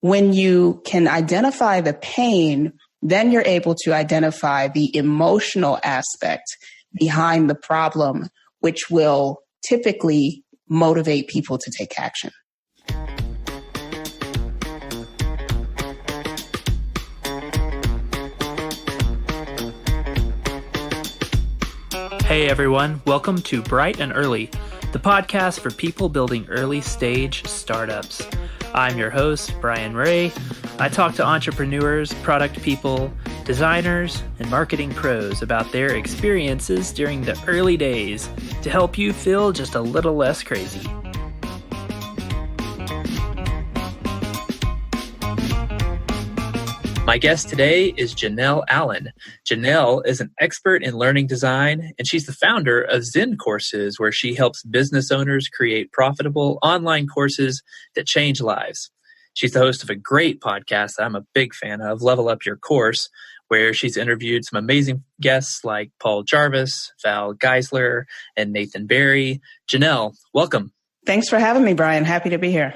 when you can identify the pain, then you're able to identify the emotional aspect behind the problem, which will typically motivate people to take action. Hey everyone, welcome to Bright and Early, the podcast for people building early stage startups. I'm your host, Brian Ray. I talk to entrepreneurs, product people, designers, and marketing pros about their experiences during the early days to help you feel just a little less crazy. My guest today is Janelle Allen. Janelle is an expert in learning design, and she's the founder of Zen Courses, where she helps business owners create profitable online courses that change lives. She's the host of a great podcast that I'm a big fan of, Level Up Your Course, where she's interviewed some amazing guests like Paul Jarvis, Val Geisler, and Nathan Barry. Janelle, welcome. Thanks for having me, Brian. Happy to be here.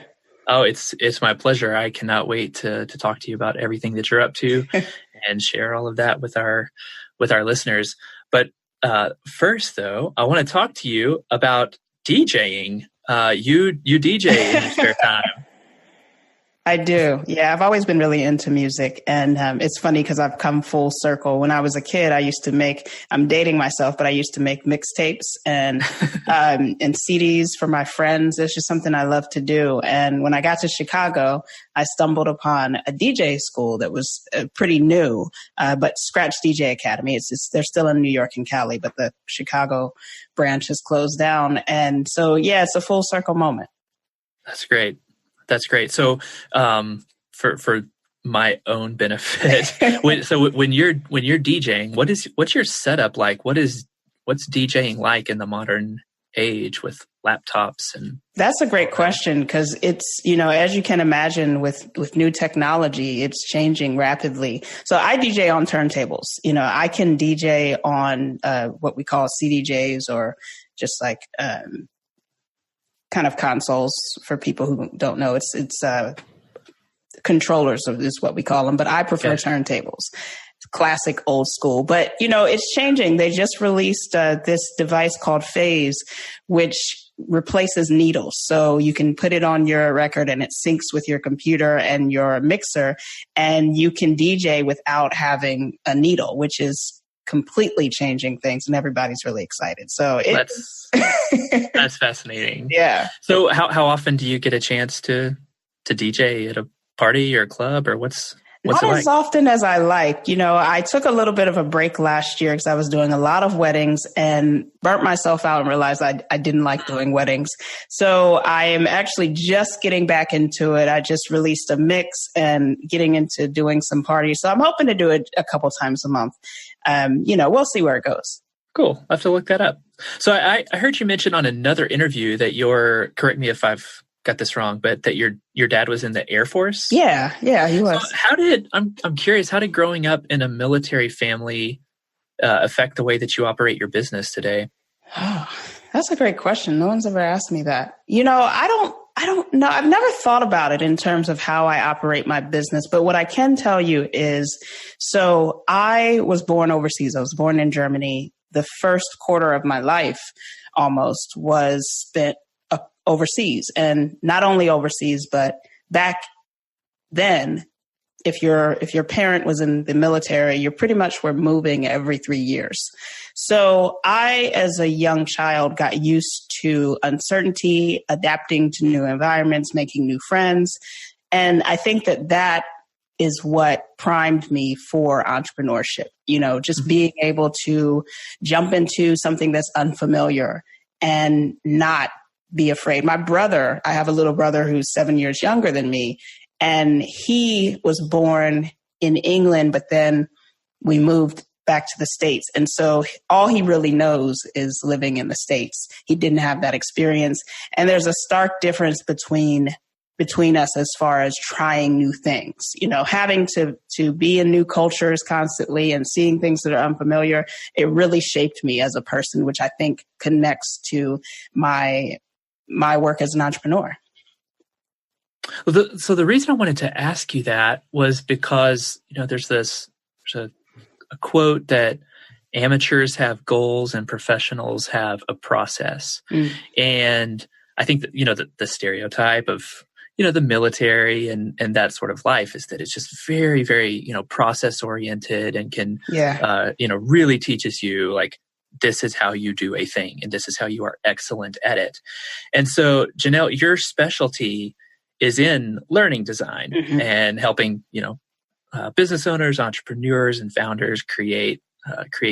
Oh, it's my pleasure. I cannot wait to talk to you about everything that you're up to and share all of that with our listeners. But first, though, I want to talk to you about DJing. You DJ in your spare time. I do. Yeah, I've always been really into music. And it's funny because I've come full circle. When I was a kid, I used to I'm dating myself, but I used to make mixtapes and CDs for my friends. It's just something I love to do. And when I got to Chicago, I stumbled upon a DJ school that was pretty new, but Scratch DJ Academy. They're still in New York and Cali, but the Chicago branch has closed down. And so, yeah, it's a full circle moment. That's great. That's great. So, for my own benefit, when you're DJing, what's your setup like? What's DJing like in the modern age with laptops and? That's a great question because it's, as you can imagine with new technology, it's changing rapidly. So I DJ on turntables. I can DJ on what we call CDJs or just like. Kind of consoles for people who don't know. It's controllers is what we call them, but I prefer turntables. It's classic old school, but it's changing. They just released this device called Phase, which replaces needles. So you can put it on your record and it syncs with your computer and your mixer, and you can DJ without having a needle, which is completely changing things, and everybody's really excited. So that's fascinating. Yeah. So how often do you get a chance to DJ at a party or a club, or what's Not it like? As often as I like. I took a little bit of a break last year because I was doing a lot of weddings and burnt myself out and realized I didn't like doing weddings. So I am actually just getting back into it. I just released a mix and getting into doing some parties. So I'm hoping to do it a couple times a month. We'll see where it goes. Cool. I'll have to look that up. So I heard you mention on another interview that correct me if I've got this wrong, but that your dad was in the Air Force? Yeah, he was. So I'm curious, how did growing up in a military family affect the way that you operate your business today? Oh, that's a great question. No one's ever asked me that. I don't know. I've never thought about it in terms of how I operate my business, but what I can tell you is, so I was born overseas. I was born in Germany. The first quarter of my life almost was spent overseas, and not only overseas, but back then, if your parent was in the military, you pretty much were moving every 3 years. So I, as a young child, got used to uncertainty, adapting to new environments, making new friends. And I think that is what primed me for entrepreneurship, just being able to jump into something that's unfamiliar and not be afraid. I have a little brother who's 7 years younger than me, and he was born in England, but then we moved back to the States. And so all he really knows is living in the States. He didn't have that experience. And there's a stark difference between us as far as trying new things, having to be in new cultures constantly and seeing things that are unfamiliar. It really shaped me as a person, which I think connects to my work as an entrepreneur. Well, so the reason I wanted to ask you that was because, there's a quote that amateurs have goals and professionals have a process. Mm. And I think that, the stereotype of, the military and that sort of life is that it's just very, very, process oriented and can, really teaches you like, this is how you do a thing and this is how you are excellent at it. And so, Janelle, your specialty is in learning design and helping, business owners, entrepreneurs, and founders create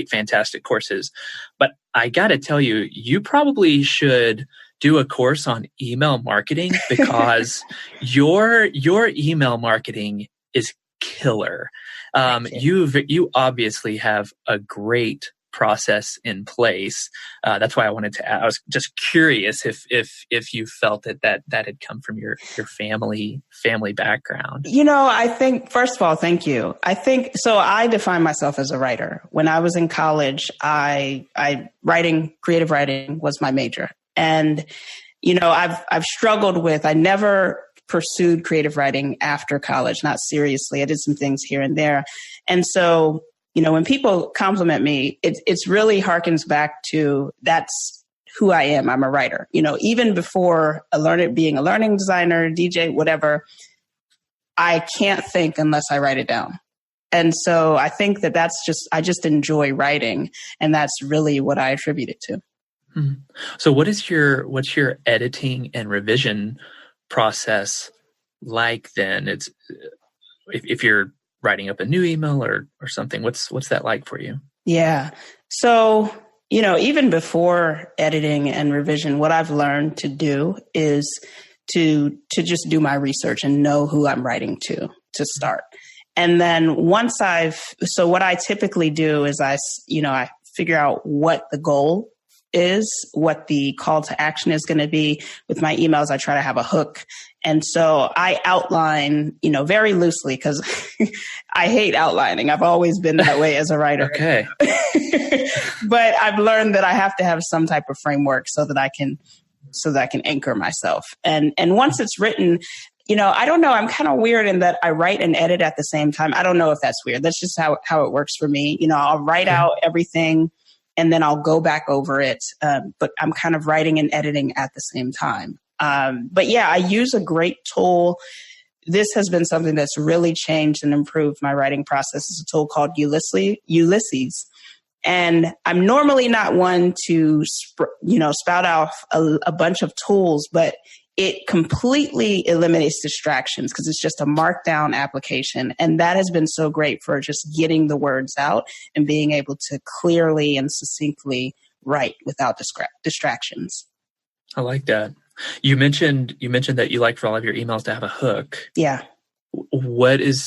fantastic courses. But I got to tell you, you probably should do a course on email marketing because your email marketing is killer. You obviously have a great process in place. That's why I wanted to ask. I was just curious if you felt that had come from your family background. I think, first of all, thank you. I think so. I define myself as a writer. When I was in college, creative writing was my major. And, I've struggled with, I never pursued creative writing after college, not seriously. I did some things here and there. And so, when people compliment me, it's really harkens back to that's who I am. I'm a writer. Even before being a learning designer, DJ, whatever, I can't think unless I write it down. And so I think I just enjoy writing, and that's really what I attribute it to. Mm-hmm. So what's your editing and revision process like then? It's if you're writing up a new email or something, what's that like for you? Yeah. So, even before editing and revision, what I've learned to do is to just do my research and know who I'm writing to start. And then what I typically do is I figure out what the goal is, what the call to action is going to be. With my emails, I try to have a hook. And so I outline, very loosely because I hate outlining. I've always been that way as a writer. Okay. But I've learned that I have to have some type of framework so that I can anchor myself. And once it's written, I don't know. I'm kind of weird in that I write and edit at the same time. I don't know if that's weird. That's just how it works for me. I'll write out everything and then I'll go back over it. But I'm kind of writing and editing at the same time. But yeah, I use a great tool. This has been something that's really changed and improved my writing process. It's a tool called Ulysses. And I'm normally not one to, spout off a bunch of tools, but it completely eliminates distractions because it's just a markdown application. And that has been so great for just getting the words out and being able to clearly and succinctly write without distractions. I like that. You mentioned that you like for all of your emails to have a hook. Yeah. Do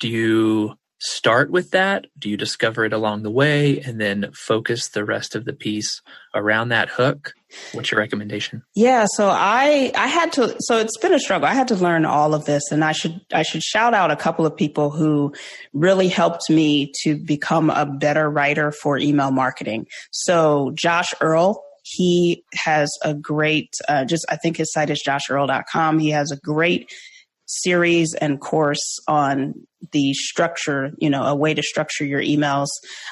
you start with that? Do you discover it along the way and then focus the rest of the piece around that hook? What's your recommendation? Yeah, so so it's been a struggle. I had to learn all of this, and I should shout out a couple of people who really helped me to become a better writer for email marketing. So Josh Earl, he has a great, I think his site is joshearl.com. He has a great series and course on the structure, a way to structure your emails.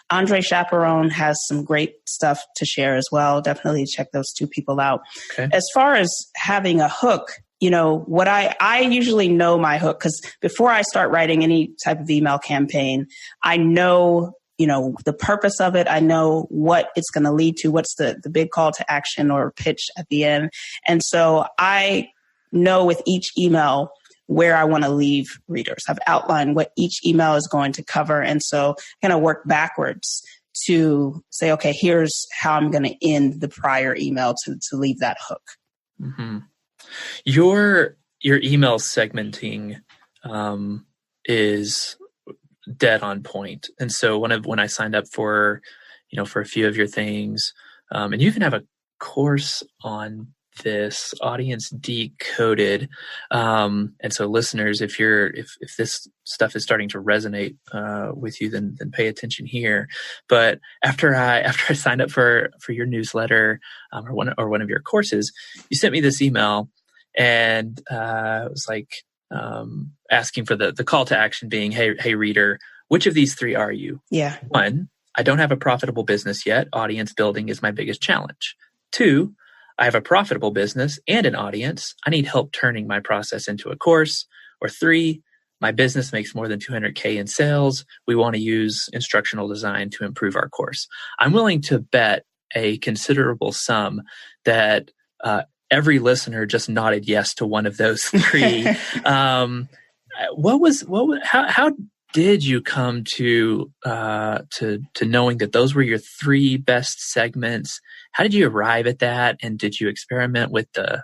Andre Chaperone has some great stuff to share as well. Definitely check those two people out. Okay. As far as having a hook, what I usually know my hook, because before I start writing any type of email campaign, I know the purpose of it. I know what it's going to lead to, what's the big call to action or pitch at the end. And so I know with each email where I want to leave readers. I've outlined what each email is going to cover. And so I'm going to work backwards to say, okay, here's how I'm going to end the prior email to leave that hook. Mm-hmm. Your email segmenting is dead on point. And so when I signed up for a few of your things, and you even have a course on this, Audience Decoded. And so listeners, if this stuff is starting to resonate with you, then pay attention here. But after I signed up for your newsletter or one of your courses, you sent me this email And it was like asking for the call to action being, hey, reader, which of these three are you? Yeah. 1, I don't have a profitable business yet. Audience building is my biggest challenge. 2, I have a profitable business and an audience. I need help turning my process into a course. Or 3, my business makes more than $200K in sales. We want to use instructional design to improve our course. I'm willing to bet a considerable sum that every listener just nodded yes to one of those 3. How did you come to knowing that those were your 3 best segments? How did you arrive at that? And did you experiment with the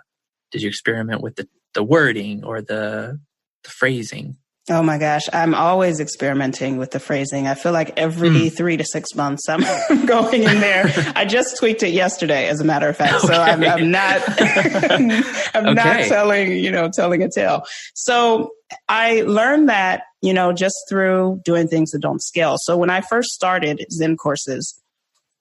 wording or the phrasing? Oh my gosh, I'm always experimenting with the phrasing. I feel like every 3 to 6 months I'm going in there. I just tweaked it yesterday, as a matter of fact. So I'm not not telling a tale. So I learned that, just through doing things that don't scale. So when I first started Zen courses,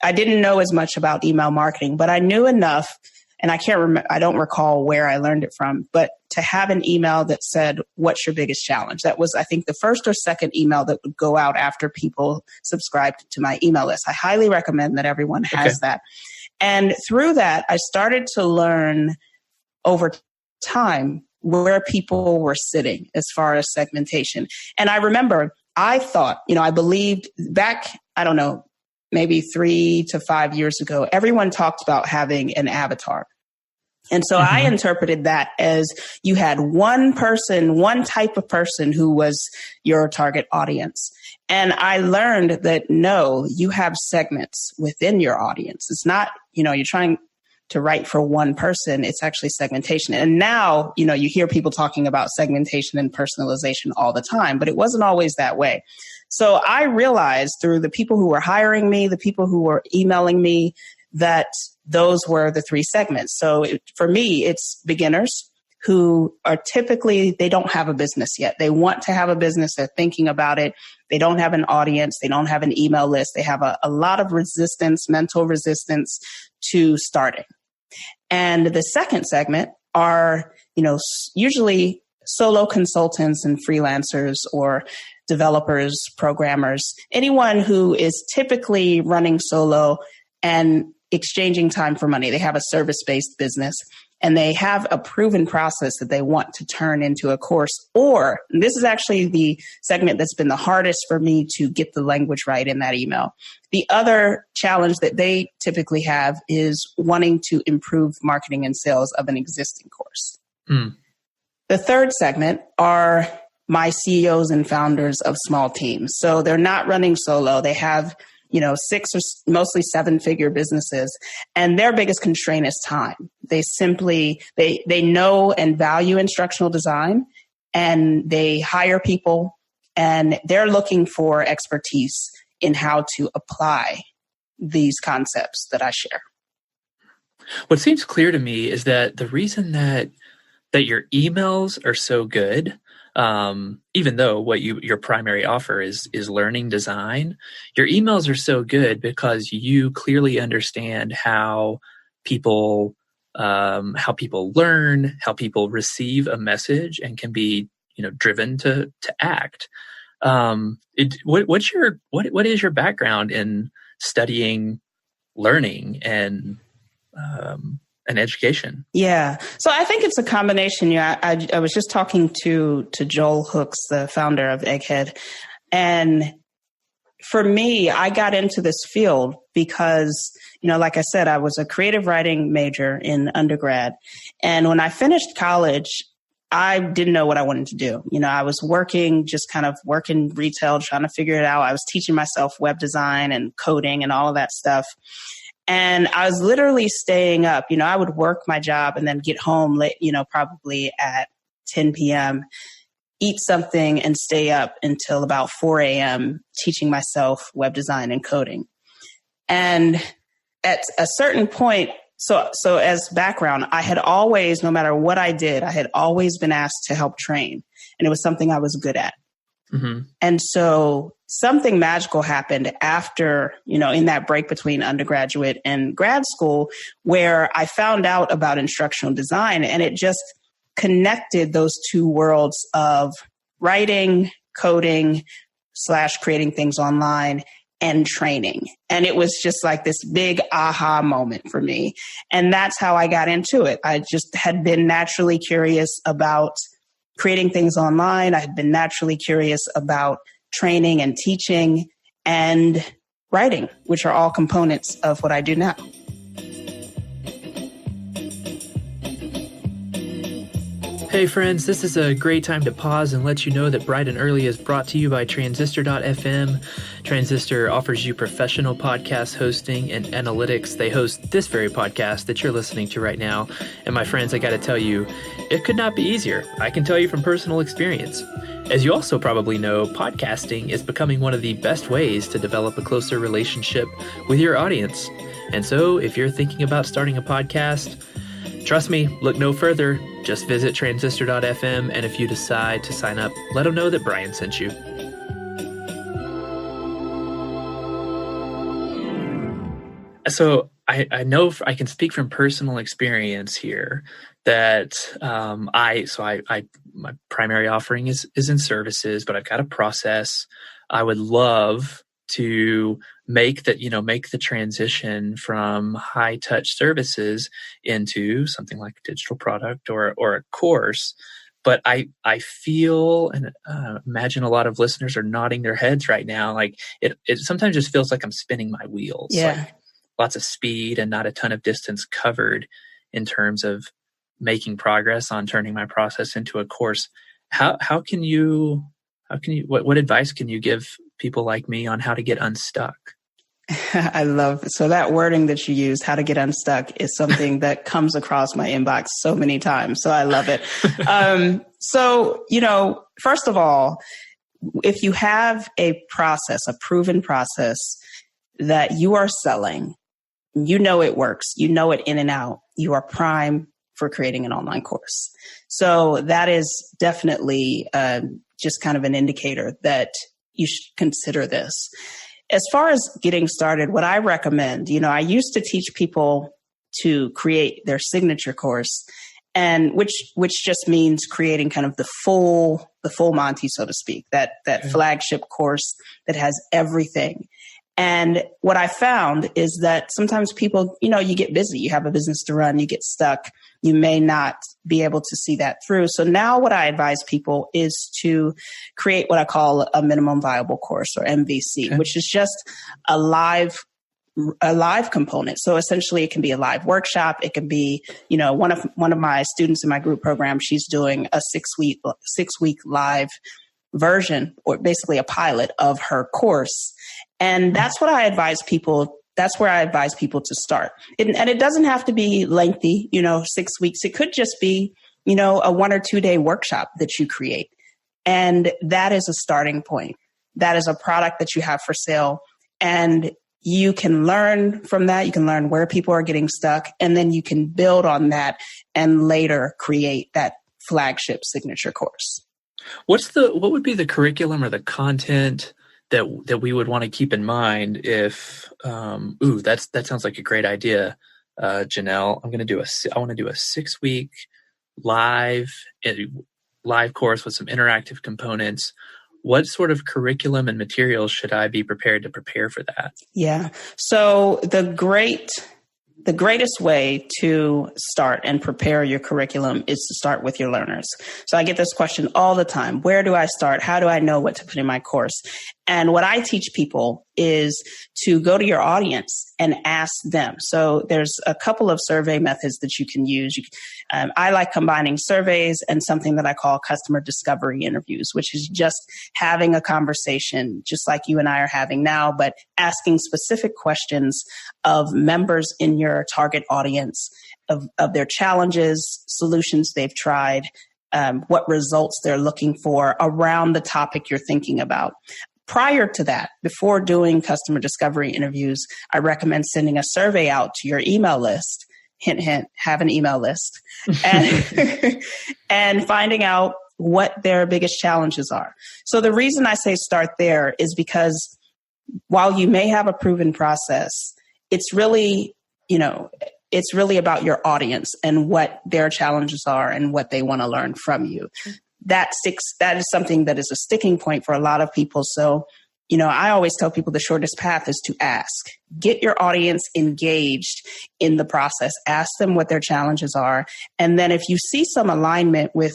I didn't know as much about email marketing, but I knew enough. And I don't recall where I learned it from, but to have an email that said, what's your biggest challenge? That was, I think, the first or second email that would go out after people subscribed to my email list. I highly recommend that everyone has that. And through that, I started to learn over time where people were sitting as far as segmentation. And I remember I thought, I believed back, I don't know, maybe 3 to 5 years ago, everyone talked about having an avatar. And so I interpreted that as you had one type of person who was your target audience. And I learned that no, you have segments within your audience. It's not, you're trying to write for one person. It's actually segmentation. And now, you hear people talking about segmentation and personalization all the time, but it wasn't always that way. So I realized through the people who were hiring me, the people who were emailing me, that those were the 3 segments. So for me, it's beginners who are typically, they don't have a business yet. They want to have a business. They're thinking about it. They don't have an audience. They don't have an email list. They have a lot of resistance, mental resistance to starting. And the second segment are, usually solo consultants and freelancers or developers, programmers, anyone who is typically running solo and exchanging time for money. They have a service-based business and they have a proven process that they want to turn into a course. Or this is actually the segment that's been the hardest for me to get the language right in that email. The other challenge that they typically have is wanting to improve marketing and sales of an existing course. The third segment are my CEOs and founders of small teams. So they're not running solo. They have, 6 or mostly 7-figure businesses, and their biggest constraint is time. They simply, they know and value instructional design, and they hire people, and they're looking for expertise in how to apply these concepts that I share. What seems clear to me is that the reason that your emails are so good, even though what your primary offer is learning design, your emails are so good because you clearly understand how people learn, how people receive a message, and can be driven to act. What is your background in studying learning and education? Yeah. So I think it's a combination. I was just talking to Joel Hooks, the founder of Egghead. And for me, I got into this field because, like I said, I was a creative writing major in undergrad. And when I finished college, I didn't know what I wanted to do. I was working retail, trying to figure it out. I was teaching myself web design and coding and all of that stuff. And I was literally staying up. I would work my job and then get home late, probably at 10 p.m., eat something and stay up until about 4 a.m. teaching myself web design and coding. And at a certain point, so as background, I had always, no matter what I did, I had always been asked to help train. And it was something I was good at. Mm-hmm. And so something magical happened after, in that break between undergraduate and grad school, where I found out about instructional design, and it just connected those two worlds of writing, coding / creating things online and training. And it was just like this big aha moment for me. And that's how I got into it. I just had been naturally curious about creating things online. I had been naturally curious about training and teaching and writing, which are all components of what I do now. Hey friends, this is a great time to pause and let you know that Bright and Early is brought to you by Transistor.fm. Transistor offers you professional podcast hosting and analytics. They host this very podcast that you're listening to right now. And my friends, I got to tell you, it could not be easier. I can tell you from personal experience. As you also probably know, podcasting is becoming one of the best ways to develop a closer relationship with your audience. And so if you're thinking about starting a podcast, trust me, look no further. Just visit transistor.fm, and if you decide to sign up, let them know that Brian sent you. So I know I can speak from personal experience here that my primary offering is in services, but I've got a process. I would love to make the transition from high touch services into something like a digital product or a course. But I feel and imagine a lot of listeners are nodding their heads right now. Like it sometimes just feels like I'm spinning my wheels. Yeah. Like lots of speed and not a ton of distance covered in terms of making progress on turning my process into a course. What advice can you give people like me on how to get unstuck? I love it. So that wording that you use, how to get unstuck, is something that comes across my inbox so many times. So I love it. First of all, if you have a process, a proven process that you are selling, you know it works, you know it in and out, you are prime for creating an online course. So that is definitely just kind of an indicator that you should consider this. As far as getting started, what I recommend, I used to teach people to create their signature course, and which just means creating kind of the full Monty, so to speak, that flagship course that has everything. And what I found is that sometimes people, you get busy, you have a business to run, you get stuck, you may not be able to see that through. So now what I advise people is to create what I call a minimum viable course, or MVC, okay, which is just a live component. So essentially it can be a live workshop. It can be, one of my students in my group program, she's doing a 6-week live version, or basically a pilot of her course. And that's what I advise people. That's where I advise people to start. And it doesn't have to be lengthy, 6 weeks. It could just be, a 1 or 2 day workshop that you create. And that is a starting point. That is a product that you have for sale. And you can learn from that. You can learn where people are getting stuck, and then you can build on that and later create that flagship signature course. What would be the curriculum or the content that we would want to keep in mind if that sounds like a great idea, Janelle. I want to do a 6-week live course with some interactive components. What sort of curriculum and materials should I be prepared to prepare for that? Yeah. So the greatest way to start and prepare your curriculum is to start with your learners. So I get this question all the time. Where do I start? How do I know what to put in my course? And what I teach people is to go to your audience and ask them. So there's a couple of survey methods that you can use. I like combining surveys and something that I call customer discovery interviews, which is just having a conversation just like you and I are having now, but asking specific questions of members in your target audience, of their challenges, solutions they've tried, what results they're looking for around the topic you're thinking about. Prior to that, before doing customer discovery interviews, I recommend sending a survey out to your email list. Hint, hint, have an email list. And finding out what their biggest challenges are. So the reason I say start there is because while you may have a proven process, it's really, it's really about your audience and what their challenges are and what they want to learn from you. That is something that is a sticking point for a lot of people. So, I always tell people the shortest path is to ask. Get your audience engaged in the process. Ask them what their challenges are. And then if you see some alignment with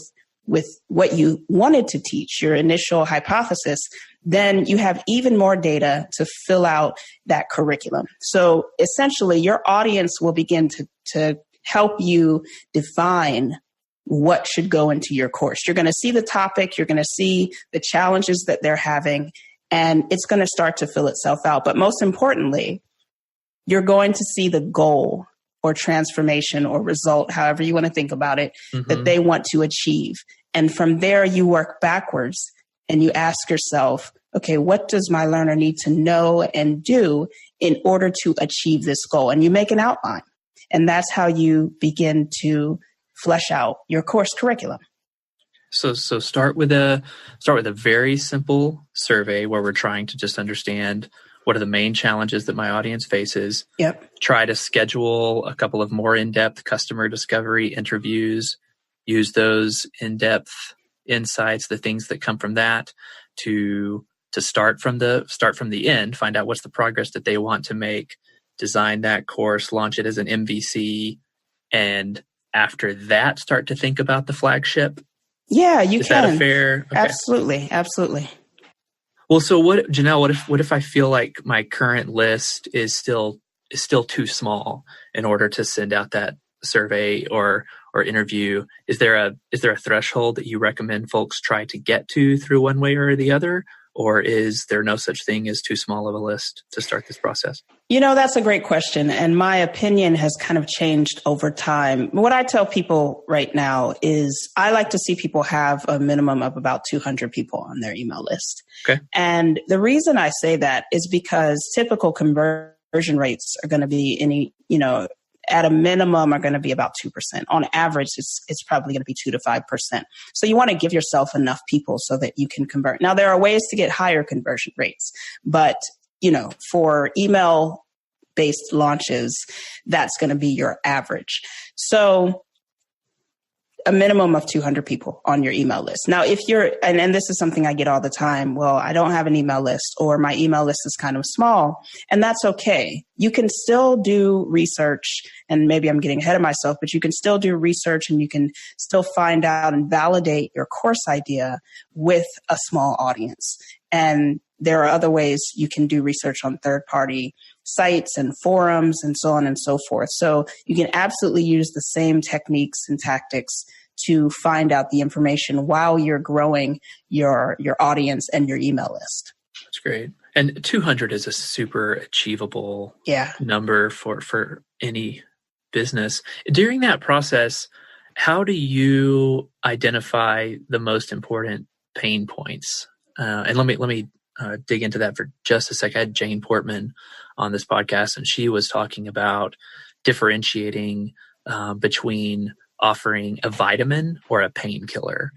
what you wanted to teach, your initial hypothesis, then you have even more data to fill out that curriculum. So essentially, your audience will begin to help you define what should go into your course. You're going to see the topic, you're going to see the challenges that they're having, and it's going to start to fill itself out. But most importantly, you're going to see the goal or transformation or result, however you want to think about it, that they want to achieve. And from there, you work backwards and you ask yourself, okay, what does my learner need to know and do in order to achieve this goal? And you make an outline. And that's how you begin to flesh out your course curriculum. So start with a very simple survey where we're trying to just understand what are the main challenges that my audience faces. Yep. Try to schedule a couple of more in-depth customer discovery interviews. Use those in-depth insights, the things that come from that, to start from the end. Find out what's the progress that they want to make. Design that course. Launch it as an MVC, and after that, start to think about the flagship. Yeah, you Is can. that a fair? Okay. Absolutely. Well, so what, Janelle? What if I feel like my current list is still too small in order to send out that survey or interview? Is there a threshold that you recommend folks try to get to through one way or the other, or is there no such thing as too small of a list to start this process? That's a great question. And my opinion has kind of changed over time. What I tell people right now is I like to see people have a minimum of about 200 people on their email list. Okay. And the reason I say that is because typical conversion rates are going to be at a minimum are going to be about 2%. On average, it's probably going to be 2 to 5%. So you want to give yourself enough people so that you can convert. Now, there are ways to get higher conversion rates, but for email-based launches, that's going to be your average. So a minimum of 200 people on your email list. Now, if you're, and this is something I get all the time, well, I don't have an email list, or my email list is kind of small, and that's okay. You can still do research, and maybe I'm getting ahead of myself, but you can still do research and you can still find out and validate your course idea with a small audience. And there are other ways you can do research on third-party sites and forums and so on and so forth. So you can absolutely use the same techniques and tactics to find out the information while you're growing your audience and your email list. That's great. And 200 is a super achievable number for any business. During that process, how do you identify the most important pain points? And let me dig into that for just a sec. I had Jane Portman on this podcast, and she was talking about differentiating between offering a vitamin or a painkiller.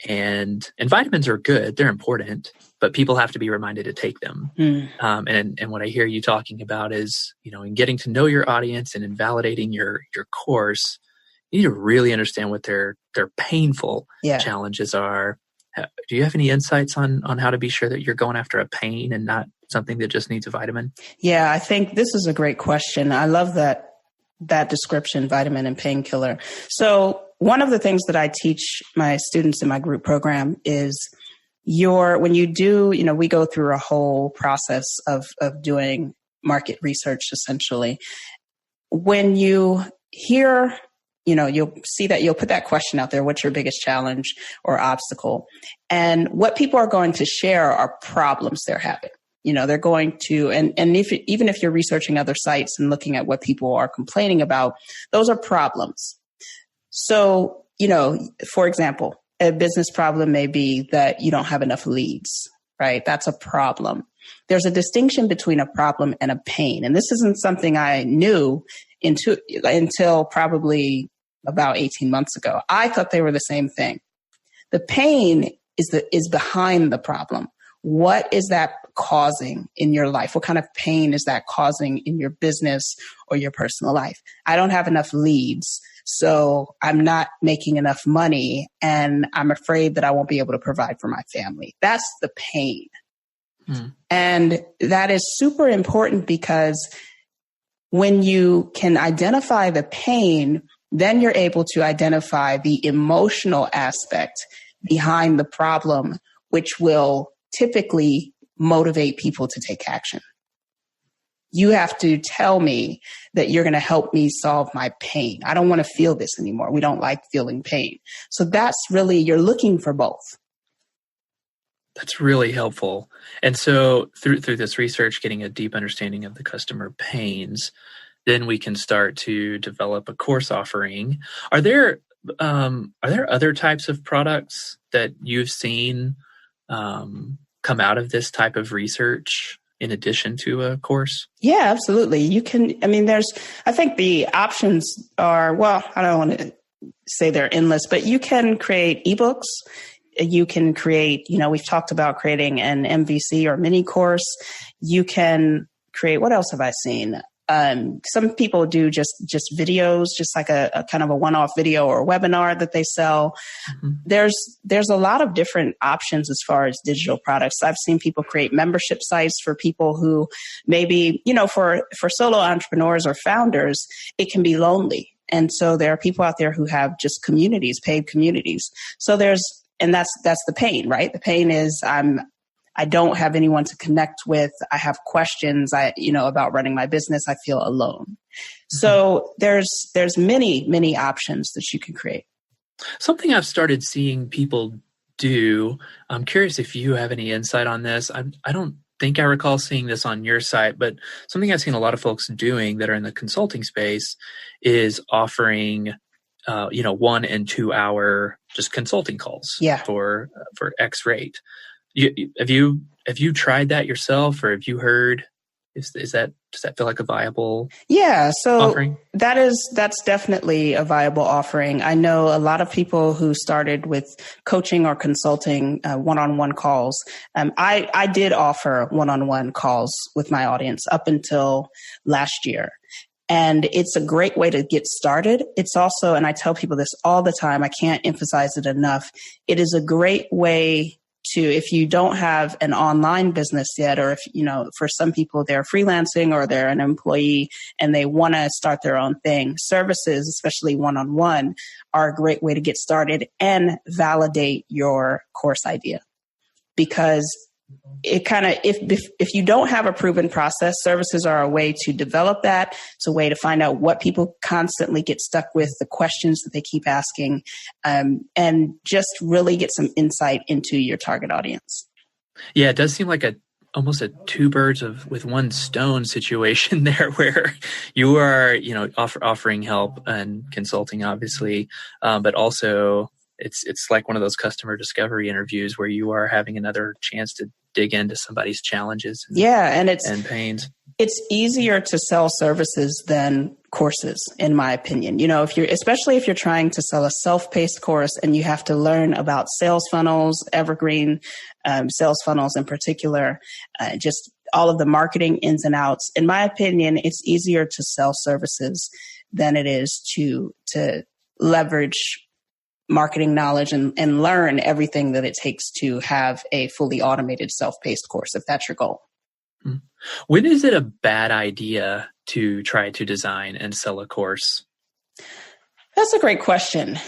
And vitamins are good; they're important, but people have to be reminded to take them. And what I hear you talking about is, in getting to know your audience and in validating your course, you need to really understand what their painful challenges are. Do you have any insights on how to be sure that you're going after a pain and not something that just needs a vitamin? Yeah, I think this is a great question. I love that description, vitamin and painkiller. So one of the things that I teach my students in my group program is when you do, we go through a whole process of doing market research, essentially. When you hear, you'll see that you'll put that question out there, what's your biggest challenge or obstacle? And what people are going to share are problems they're having. They're going to, and even if you're researching other sites and looking at what people are complaining about, those are problems. So, for example, a business problem may be that you don't have enough leads, right? That's a problem. There's a distinction between a problem and a pain. And this isn't something I knew until probably about 18 months ago. I thought they were the same thing. The pain is behind the problem. What is that causing in your life? What kind of pain is that causing in your business or your personal life? I don't have enough leads, so I'm not making enough money, and I'm afraid that I won't be able to provide for my family. That's the pain. And that is super important, because when you can identify the pain, then you're able to identify the emotional aspect behind the problem, which will typically motivate people to take action. You have to tell me that you're going to help me solve my pain. I don't want to feel this anymore. We don't like feeling pain. So that's really, you're looking for both. That's really helpful. And so through this research, getting a deep understanding of the customer pains, then we can start to develop a course offering. Are there other types of products that you've seen come out of this type of research in addition to a course? Yeah, absolutely. You can, I think the options are, well, I don't want to say they're endless, but you can create ebooks. You can create, we've talked about creating an MVC or mini course. You can create, what else have I seen? Some people do just videos, just like a kind of a one-off video or a webinar that they sell. Mm-hmm. There's a lot of different options as far as digital products. I've seen people create membership sites for people who maybe, for solo entrepreneurs or founders, it can be lonely. And so there are people out there who have just communities, paid communities. So and that's the pain, right? The pain is I don't have anyone to connect with. I have questions, about running my business. I feel alone. Mm-hmm. So there's many, many options that you can create. Something I've started seeing people do, I'm curious if you have any insight on this. I don't think I recall seeing this on your site, but something I've seen a lot of folks doing that are in the consulting space is offering 1 and 2 hour just consulting calls for X rate. Have you tried that yourself, or have you heard? Does that feel like a viable offering? That's definitely a viable offering. I know a lot of people who started with coaching or consulting one-on-one calls. I did offer one-on-one calls with my audience up until last year. And it's a great way to get started. It's also, and I tell people this all the time, I can't emphasize it enough, it is a great way to, if you don't have an online business yet, or if, for some people they're freelancing or they're an employee and they want to start their own thing, services, especially one-on-one, are a great way to get started and validate your course idea. Because it kind of, if you don't have a proven process, services are a way to develop that. It's a way to find out what people constantly get stuck with, the questions that they keep asking, and just really get some insight into your target audience. Yeah, it does seem like almost a two birds with one stone situation there, where you are, offering help and consulting, obviously, but also it's like one of those customer discovery interviews where you are having another chance to dig into somebody's challenges and pains. It's easier to sell services than courses, in my opinion. Especially if you're trying to sell a self-paced course and you have to learn about sales funnels, evergreen sales funnels in particular, just all of the marketing ins and outs. In my opinion, it's easier to sell services than it is to leverage marketing knowledge and learn everything that it takes to have a fully automated self-paced course, if that's your goal. When is it a bad idea to try to design and sell a course? That's a great question.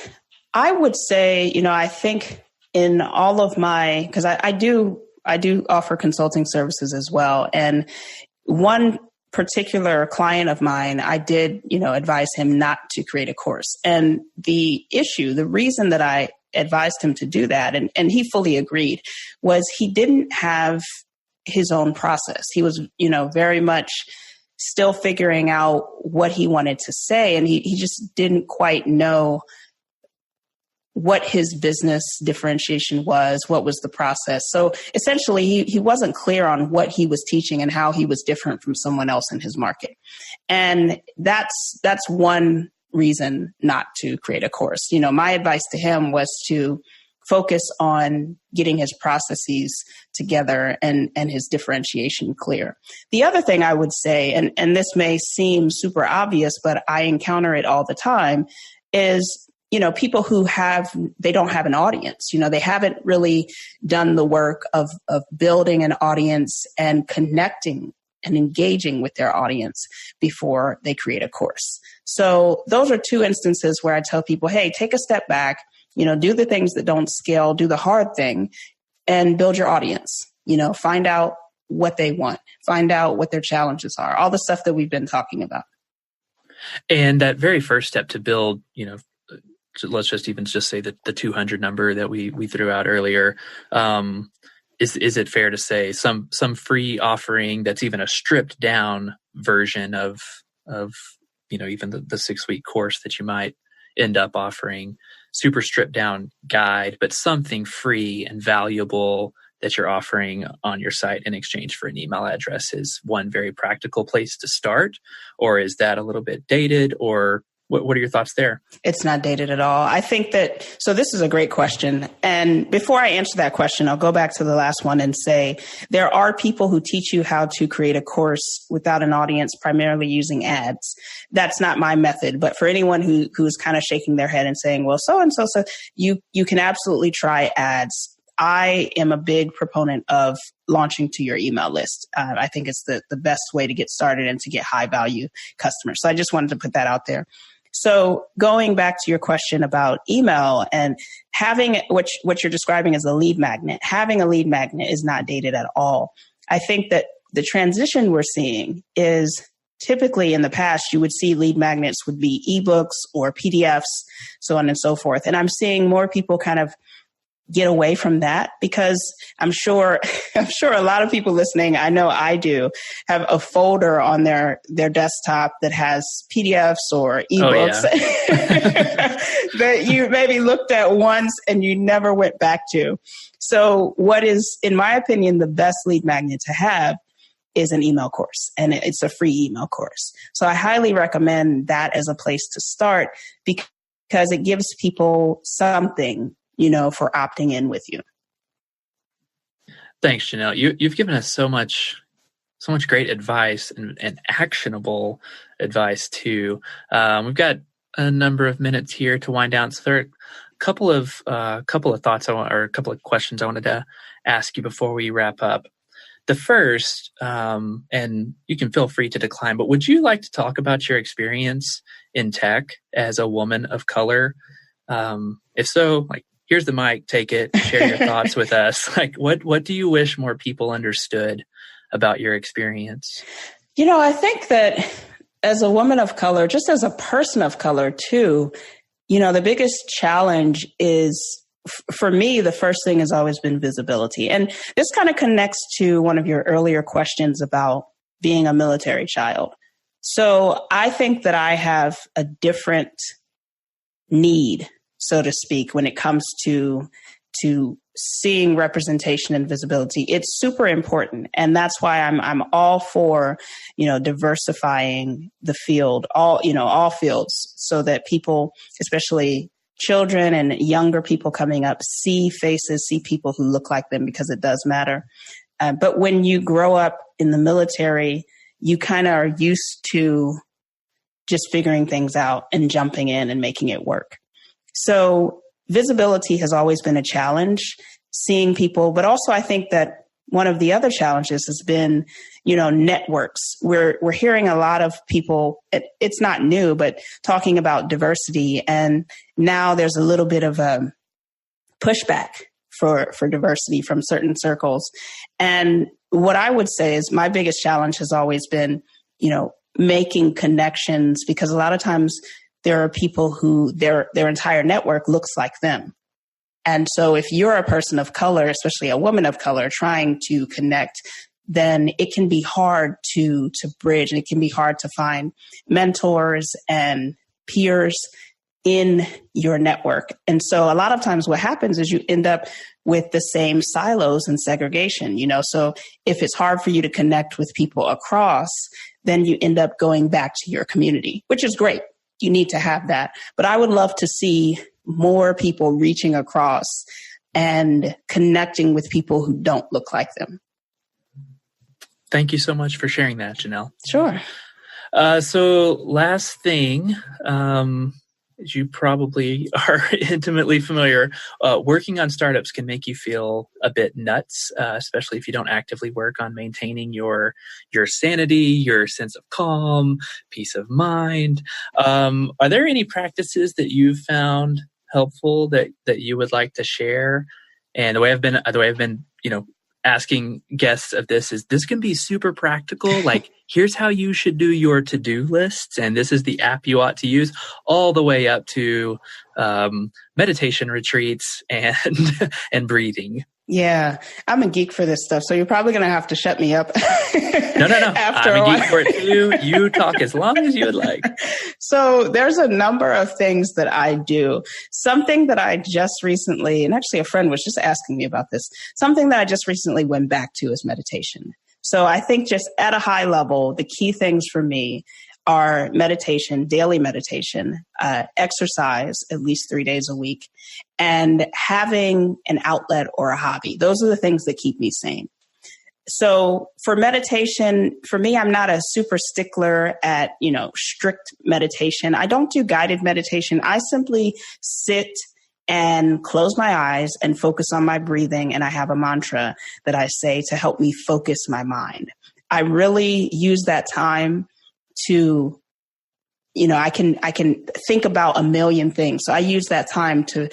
I would say, I think in all of because I do offer consulting services as well. And one particular client of mine, I did, advise him not to create a course. And the reason that I advised him to do that, and he fully agreed, was he didn't have his own process. He was, very much still figuring out what he wanted to say. And he just didn't quite know what his business differentiation was, what was the process. So essentially, he wasn't clear on what he was teaching and how he was different from someone else in his market. And that's one reason not to create a course. My advice to him was to focus on getting his processes together and his differentiation clear. The other thing I would say, and this may seem super obvious, but I encounter it all the time, is people who they don't have an audience. They haven't really done the work of building an audience and connecting and engaging with their audience before they create a course. So those are two instances where I tell people, hey, take a step back, do the things that don't scale, do the hard thing, and build your audience. Find out what they want, find out what their challenges are, all the stuff that we've been talking about. And that very first step to build, let's just say that the 200 number that we threw out earlier, is it fair to say some free offering that's even a stripped down version of even the 6-week course that you might end up offering, super stripped down guide, but something free and valuable that you're offering on your site in exchange for an email address is one very practical place to start? Or is that a little bit dated? Or what are your thoughts there? It's not dated at all. I think so this is a great question. And before I answer that question, I'll go back to the last one and say, there are people who teach you how to create a course without an audience, primarily using ads. That's not my method. But for anyone who's kind of shaking their head and saying, well, so you can absolutely try ads. I am a big proponent of launching to your email list. I think it's the best way to get started and to get high value customers. So I just wanted to put that out there. So going back to your question about email and having what you're describing as a lead magnet, having a lead magnet is not dated at all. I think that the transition we're seeing is typically in the past, you would see lead magnets would be ebooks or PDFs, so on and so forth. And I'm seeing more people kind of get away from that because I'm sure a lot of people listening, I know I do, have a folder on their desktop that has PDFs or ebooks that you maybe looked at once and you never went back to. So what is, in my opinion, the best lead magnet to have is an email course, and it's a free email course. So I highly recommend that as a place to start because it gives people something for opting in with you. Thanks, Janelle. You've given us so much great advice and actionable advice too. We've got a number of minutes here to wind down. So there are a couple of thoughts or a couple of questions I wanted to ask you before we wrap up. The first, and you can feel free to decline, but would you like to talk about your experience in tech as a woman of color? If so, here's the mic, take it, share your thoughts with us. What do you wish more people understood about your experience? I think that as a woman of color, just as a person of color too, the biggest challenge is, for me, the first thing has always been visibility. And this kind of connects to one of your earlier questions about being a military child. So I think that I have a different need, so to speak, when it comes to seeing representation and visibility. It's super important. And that's why I'm all for, diversifying the field, all fields, so that people, especially children and younger people coming up, see faces, see people who look like them, because it does matter. But when you grow up in the military, you kind of are used to just figuring things out and jumping in and making it work. So visibility has always been a challenge, seeing people, but also I think that one of the other challenges has been, networks. We're hearing a lot of people, it's not new, but talking about diversity. And now there's a little bit of a pushback for diversity from certain circles. And what I would say is my biggest challenge has always been, making connections, because a lot of times there are people who their entire network looks like them. And so if you're a person of color, especially a woman of color, trying to connect, then it can be hard to bridge, and it can be hard to find mentors and peers in your network. And so a lot of times what happens is you end up with the same silos and segregation, so if it's hard for you to connect with people across, then you end up going back to your community, which is great. You need to have that. But I would love to see more people reaching across and connecting with people who don't look like them. Thank you so much for sharing that, Janelle. Sure. So last thing, as you probably are intimately familiar, working on startups can make you feel a bit nuts, especially if you don't actively work on maintaining your sanity, your sense of calm, peace of mind. Are there any practices that you've found helpful that you would like to share? And the way I've been, asking guests of this can be super practical. Like, here's how you should do your to-do lists, and this is the app you ought to use, all the way up to meditation retreats and and breathing. Yeah, I'm a geek for this stuff, so you're probably going to have to shut me up. No. I'm a geek for it too. You talk as long as you would like. So there's a number of things that I do. Something that I just recently, and actually a friend was just asking me about this, something that I just recently went back to is meditation. So I think just at a high level, the key things for me are meditation, daily meditation, exercise at least 3 days a week, and having an outlet or a hobby. Those are the things that keep me sane. So for meditation, for me, I'm not a super stickler at, strict meditation. I don't do guided meditation. I simply sit and close my eyes and focus on my breathing. And I have a mantra that I say to help me focus my mind. I really use that time to, I can think about a million things. So I use that time to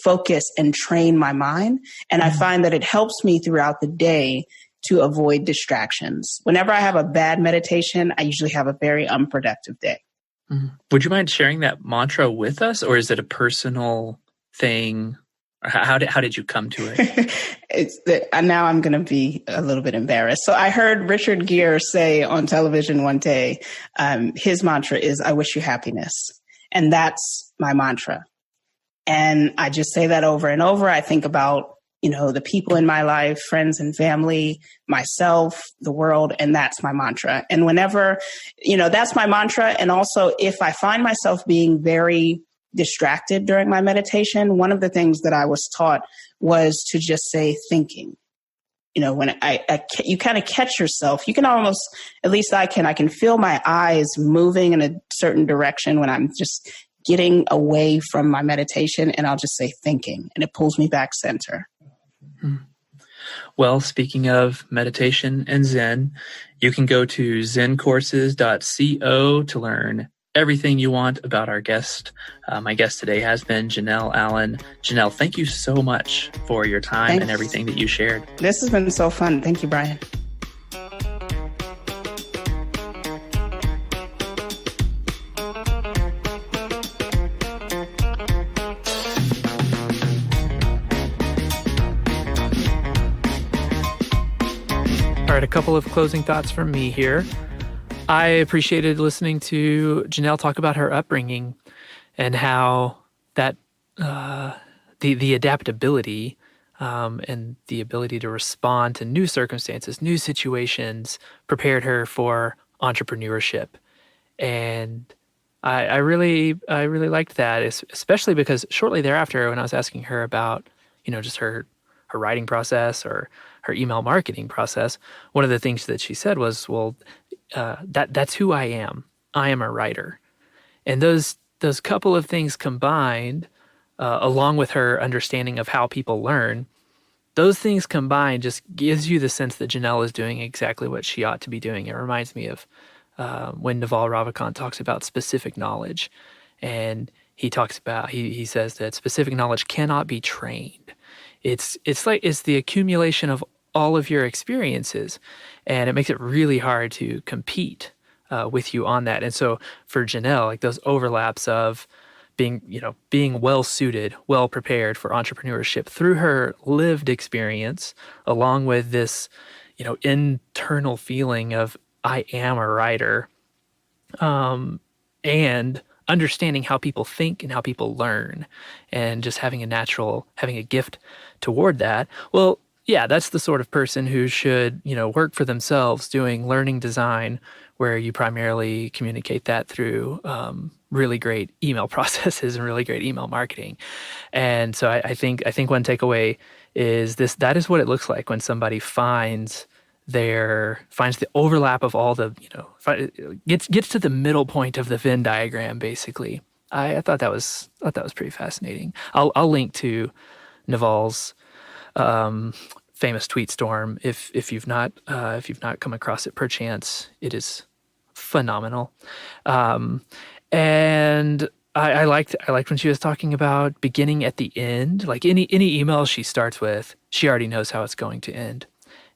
focus and train my mind. And I find that it helps me throughout the day to avoid distractions. Whenever I have a bad meditation, I usually have a very unproductive day. Would you mind sharing that mantra with us, or is it a personal thing? How did you come to it? Now I'm going to be a little bit embarrassed. So I heard Richard Gere say on television one day, his mantra is, I wish you happiness. And that's my mantra. And I just say that over and over. I think about, the people in my life, friends and family, myself, the world, and that's my mantra. And whenever, that's my mantra. And also if I find myself being very distracted during my meditation, one of the things that I was taught was to just say thinking. When you kind of catch yourself, you can almost, at least I can feel my eyes moving in a certain direction when I'm just getting away from my meditation, and I'll just say thinking, and it pulls me back center. Well, speaking of meditation and Zen, you can go to zencourses.co to learn everything you want about our guest. My guest today has been Janelle Allen. Janelle, thank you so much for your time. Thanks. And everything that you shared. This has been so fun. Thank you, Brian. All right, a couple of closing thoughts from me here. I appreciated listening to Janelle talk about her upbringing and how that the adaptability and the ability to respond to new circumstances, new situations, prepared her for entrepreneurship. And I really liked that, especially because shortly thereafter, when I was asking her about, just her writing process or her email marketing process, one of the things that she said was, well, that's who I am. I am a writer. And those couple of things combined, along with her understanding of how people learn, those things combined just gives you the sense that Janelle is doing exactly what she ought to be doing. It reminds me of when Naval Ravikant talks about specific knowledge. And he says that specific knowledge cannot be trained. It's the accumulation of all of your experiences, and it makes it really hard to compete with you on that. And so for Janelle, like those overlaps of being well suited, well prepared for entrepreneurship through her lived experience, along with this, internal feeling of I am a writer, and understanding how people think and how people learn, and just having a gift toward that. Well, yeah, that's the sort of person who should, work for themselves doing learning design where you primarily communicate that through really great email processes and really great email marketing. And so I think one takeaway is this: that is what it looks like when somebody finds the overlap of all the, gets to the middle point of the Venn diagram, basically. I thought that was pretty fascinating. I'll link to Naval's famous tweet storm if you've not come across it perchance. It is phenomenal. And I liked when she was talking about beginning at the end. Like any email she starts with, she already knows how it's going to end.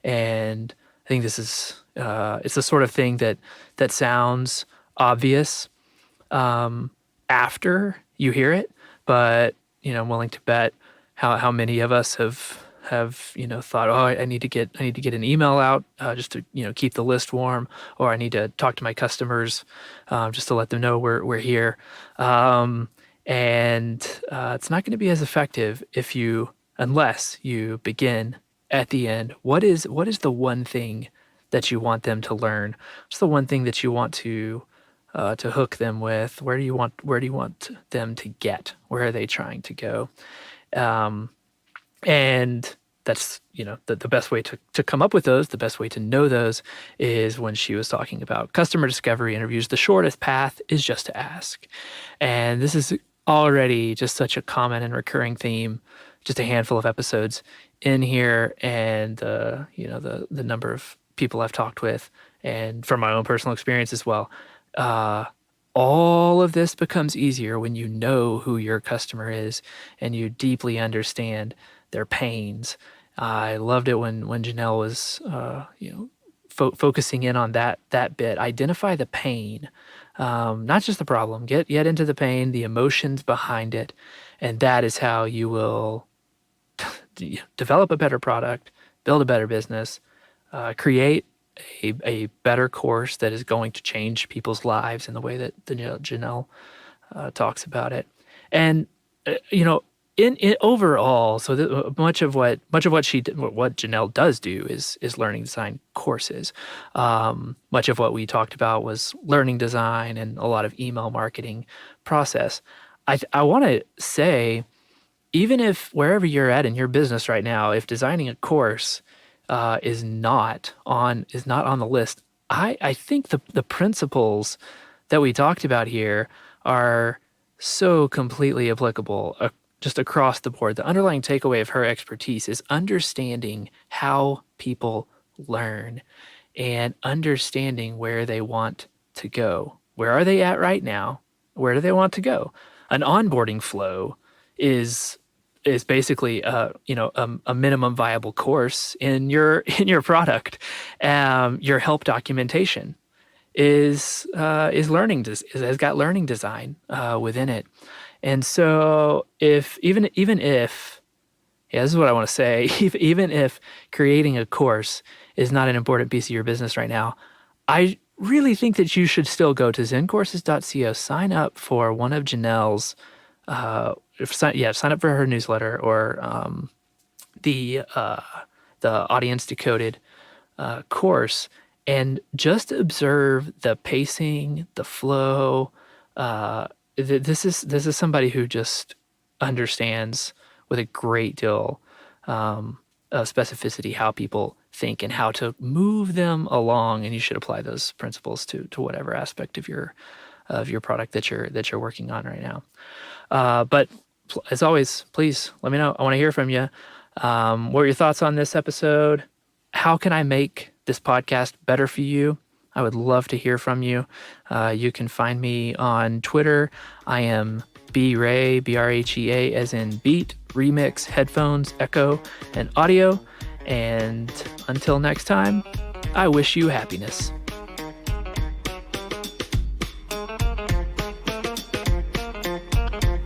And I think this is it's the sort of thing that sounds obvious after you hear it, but I'm willing to bet how many of us have thought, oh, I need to get an email out just to keep the list warm, or I need to talk to my customers just to let them know we're here, and it's not going to be as effective unless you begin at the end. What is the one thing that you want them to learn? What's the one thing that you want to hook them with? Where do you want them to get? Where are they trying to go? And that's, the best way to come up with those, the best way to know those is when she was talking about customer discovery interviews. The shortest path is just to ask. And this is already just such a common and recurring theme, just a handful of episodes in here, and the number of people I've talked with, and from my own personal experience as well. All of this becomes easier when you know who your customer is and you deeply understand their pains. I loved it when Janelle was, focusing in on that bit. Identify the pain, not just the problem. Get into the pain, the emotions behind it, and that is how you will develop a better product, build a better business, create a better course that is going to change people's lives in the way that Janelle talks about it. And in overall, so much of what Janelle does do is learning design courses. Much of what we talked about was learning design and a lot of email marketing process. I want to say, even if wherever you're at in your business right now, if designing a course is not on the list, I think the principles that we talked about here are so completely applicable just across the board. The underlying takeaway of her expertise is understanding how people learn and understanding where they want to go. Where are they at right now? Where do they want to go? An onboarding flow is basically a minimum viable course in your product. Your help documentation has got learning design within it. And so even if this is what I want to say, even if creating a course is not an important piece of your business right now, I really think that you should still go to zencourses.co, sign up for one of Janelle's sign up for her newsletter, or the Audience Decoded course, and just observe the pacing, the flow. This is somebody who just understands with a great deal of specificity how people think and how to move them along, and you should apply those principles to whatever aspect of your product that you're working on right now. But as always, please let me know. I want to hear from you. What are your thoughts on this episode? How can I make this podcast better for you? I would love to hear from you. You can find me on Twitter. I am BRHEA, BRHEA, as in beat, remix, headphones, echo, and audio. And until next time, I wish you happiness.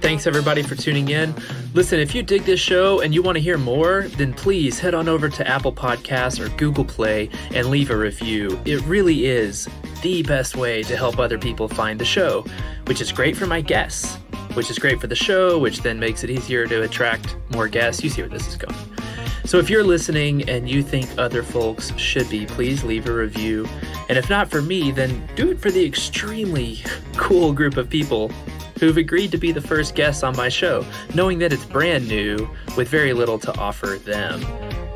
Thanks everybody for tuning in. Listen, if you dig this show and you want to hear more, then please head on over to Apple Podcasts or Google Play and leave a review. It really is the best way to help other people find the show, which is great for my guests, which is great for the show, which then makes it easier to attract more guests. You see where this is going. So if you're listening and you think other folks should be, please leave a review. And if not for me, then do it for the extremely cool group of people who've agreed to be the first guests on my show, knowing that it's brand new with very little to offer them.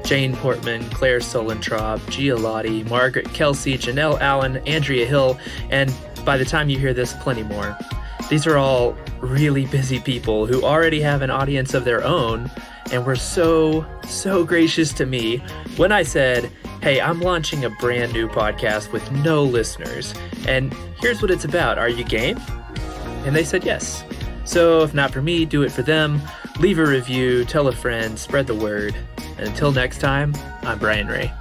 Jane Portman, Claire Solentraub, Gia Lottie, Margaret Kelsey, Janelle Allen, Andrea Hill, and by the time you hear this, plenty more. These are all really busy people who already have an audience of their own and were so gracious to me when I said, hey, I'm launching a brand new podcast with no listeners, and here's what it's about. Are you game? And they said yes. So if not for me, do it for them. Leave a review, tell a friend, spread the word. And until next time, I'm Brian Ray.